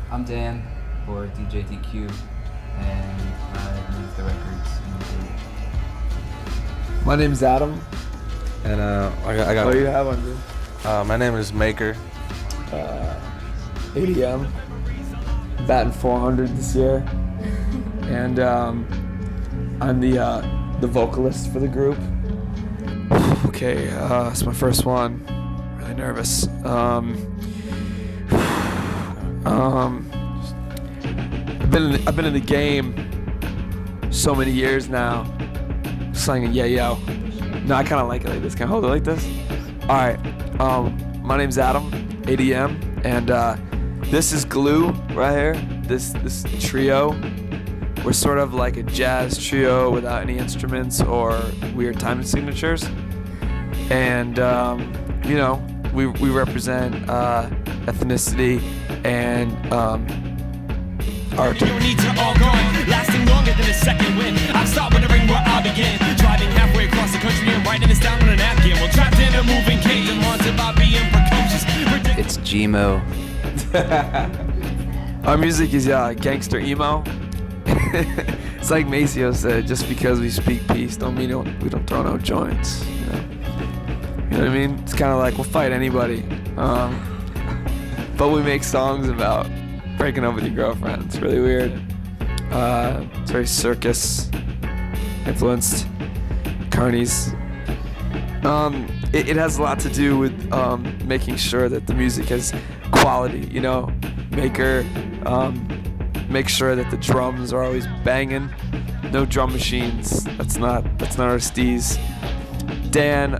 I'm Dan, or DJ DQ, and I move the records in the group. My name's Adam. And I got. What do you have on, dude? My name is Maker. ADM. Batting 400 this year. And I'm the vocalist for the group. Okay, it's my first one. Really nervous. I've been in the game so many years now. Slanging yeah yo. No, I kind of like it like this. Can I hold it like this? All right. My name's Adam, ADM, and this is Glue right here. This trio. We're sort of like a jazz trio without any instruments or weird time signatures. And we represent ethnicity and art. You don't need to all gone, lasting longer than a second wind. I start wondering where I begin. Driving halfway across the country and writing this down on a napkin. Well, trapped in a moving cage and haunted by being precocious. It's Gmo. Our music is gangster emo. It's like Maceo said, just because we speak peace don't mean we don't throw no joints. You know what I mean? It's kind of like we'll fight anybody, but we make songs about breaking up with your girlfriend. It's really weird. It's very circus influenced. Carnies. It has a lot to do with making sure that the music has quality. Maker. Make sure that the drums are always banging. No drum machines. That's not our steez. Dan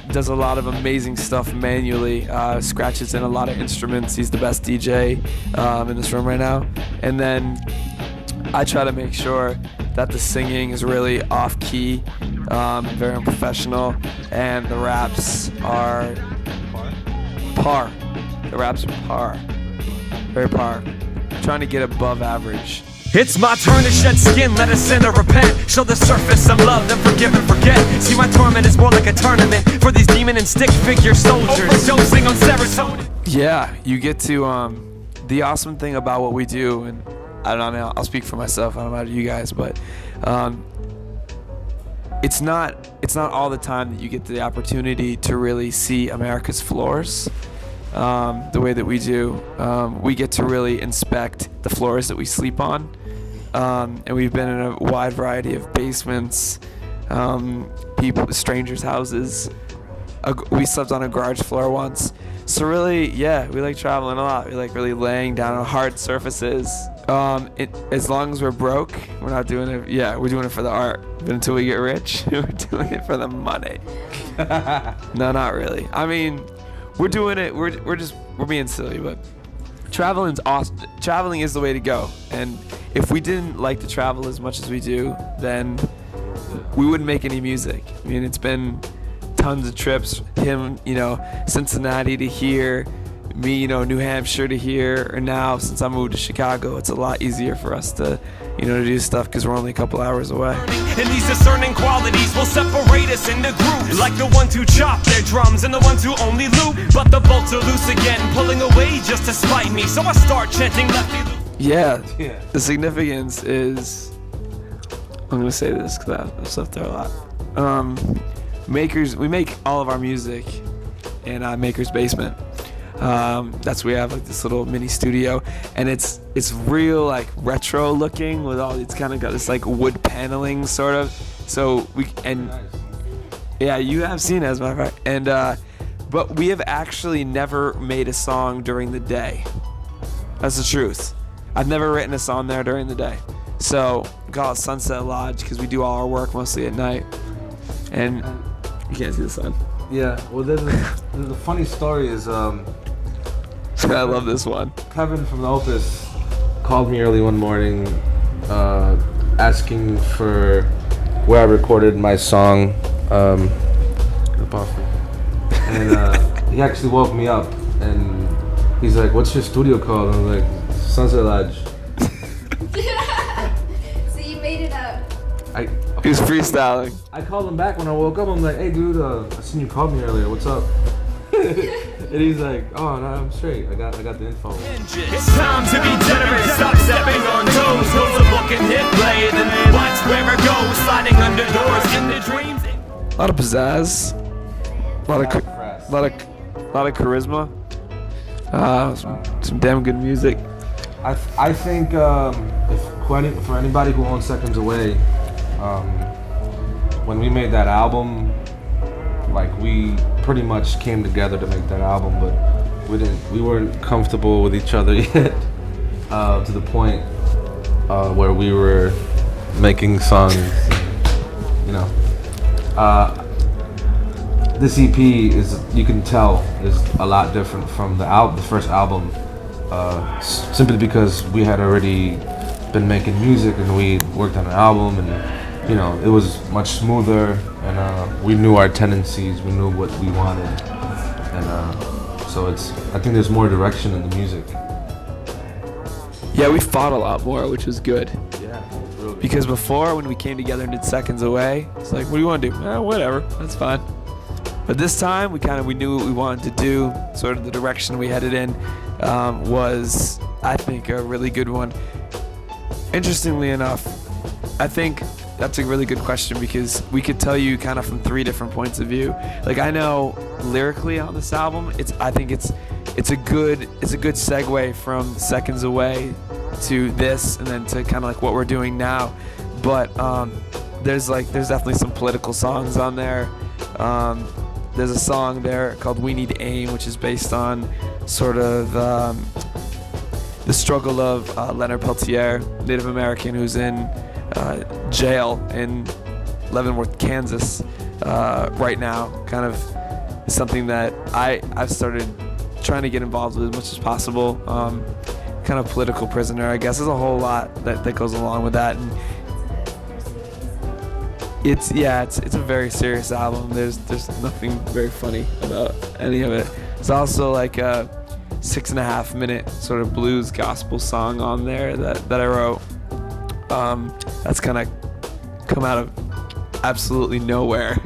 does a lot of amazing stuff manually. Scratches in a lot of instruments. He's the best DJ in this room right now. And then I try to make sure that the singing is really off key, very unprofessional, and the raps are par. The raps are par. Very par. Trying to get above average. It's my turn to shed skin, let us sin or repent. Show the surface some love, then forgive and forget. See, my torment is more like a tournament for these demon and stick figure soldiers. Overdosing on serotonin. Yeah, you get to, the awesome thing about what we do, and I don't know, I'll speak for myself, I don't know about you guys, but it's not all the time that you get the opportunity to really see America's floors. The way that we do, we get to really inspect the floors that we sleep on, and we've been in a wide variety of basements, strangers' houses. We slept on a garage floor once. So really, yeah, we like traveling a lot. We like really laying down on hard surfaces. As long as we're broke, we're not doing it. Yeah, we're doing it for the art. But until we get rich, we're doing it for the money. No, not really. I mean, we're doing it. We're being silly, but traveling's awesome. Traveling is the way to go. And if we didn't like to travel as much as we do, then we wouldn't make any music. I mean, it's been tons of trips. Him, Cincinnati to here. Me, New Hampshire to here. And now, since I moved to Chicago, it's a lot easier for us to, to do stuff because we're only a couple hours away. And these discerning qualities will separate us into groups, like the ones who chop their drums and the ones who only loop. But the bolts are loose again, pulling away just to spite me. So I start chanting lefty loop. Yeah, the significance is, I'm gonna say this because I've slept there a lot. We make all of our music in Maker's basement. That's where we have like this little mini studio, and it's real like retro looking with all, it's kind of got this like wood paneling sort of. So yeah, you have seen it as a matter of fact. And but we have actually never made a song during the day. That's the truth. I've never written a song there during the day. So we call it Sunset Lodge because we do all our work mostly at night. And you can't see the sun. Yeah. Well, the funny story is, I love this one. Kevin from the Opus called me early one morning, asking for where I recorded my song, and he actually woke me up and he's like, "What's your studio called?" And I'm like, "Sunset Lodge." So you made it up. He was freestyling. I called him back when I woke up. I'm like, "Hey, dude, I seen you called me earlier. What's up?" And he's like, "Oh, no, I'm straight. I got the info." It's time to be done. A lot of pizzazz. A lot of charisma. Some damn good music. I think for anybody who owns Seconds Away, when we made that album, like we pretty much came together to make that album, but we weren't comfortable with each other yet, to the point where we were making songs, you know. This EP is, you can tell, is a lot different from the first album, simply because we had already been making music and we worked on an album, and you know, it was much smoother, and we knew our tendencies, we knew what we wanted, and so I think there's more direction in the music. Yeah, we fought a lot more, which was good. Yeah, really. Because before, when we came together and did Seconds Away, it's like, what do you want to do? Whatever, that's fine. But this time, we knew what we wanted to do. Sort of the direction we headed in was, I think, a really good one. Interestingly enough, I think that's a really good question, because we could tell you kind of from 3 different points of view. Like, I know lyrically on this album, I think it's a good segue from Seconds Away to this, and then to kind of like what we're doing now. But there's definitely some political songs on there. There's a song there called "We Need Aim," which is based on sort of the struggle of Leonard Peltier, Native American, who's in jail in Leavenworth, Kansas right now. Kind of something that I've started trying to get involved with as much as possible. Kind of political prisoner, I guess. There's a whole lot that goes along with that, and it's a very serious album. There's nothing very funny about any of it. It's also like a 6.5 minute sort of blues gospel song on there that I wrote. That's kind of come out of absolutely nowhere.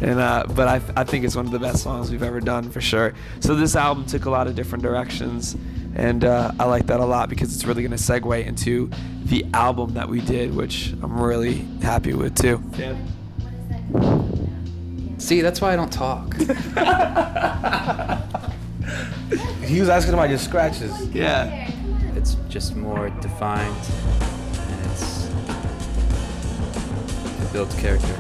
And but I think it's one of the best songs we've ever done, for sure. So this album took a lot of different directions, and I like that a lot, because it's really going to segue into the album that we did, which I'm really happy with too. Yeah. See, that's why I don't talk. He was asking about your scratches. Yeah. It's just more defined, and it builds character.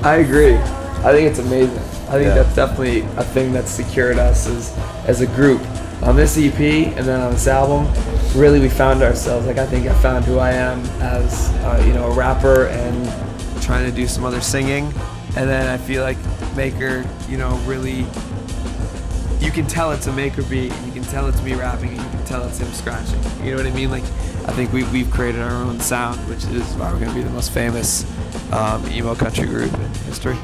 I agree. I think it's amazing. I think that's definitely a thing that's secured us as a group. On this EP and then on this album, really we found ourselves. Like, I think I found who I am as a rapper, and trying to do some other singing. And then I feel like Maker, really, you can tell it's a Maker beat, you can tell it's me rapping, and you can tell it's him scratching. You know what I mean? Like, I think we've created our own sound, which is why we're gonna be the most famous emo country group in history.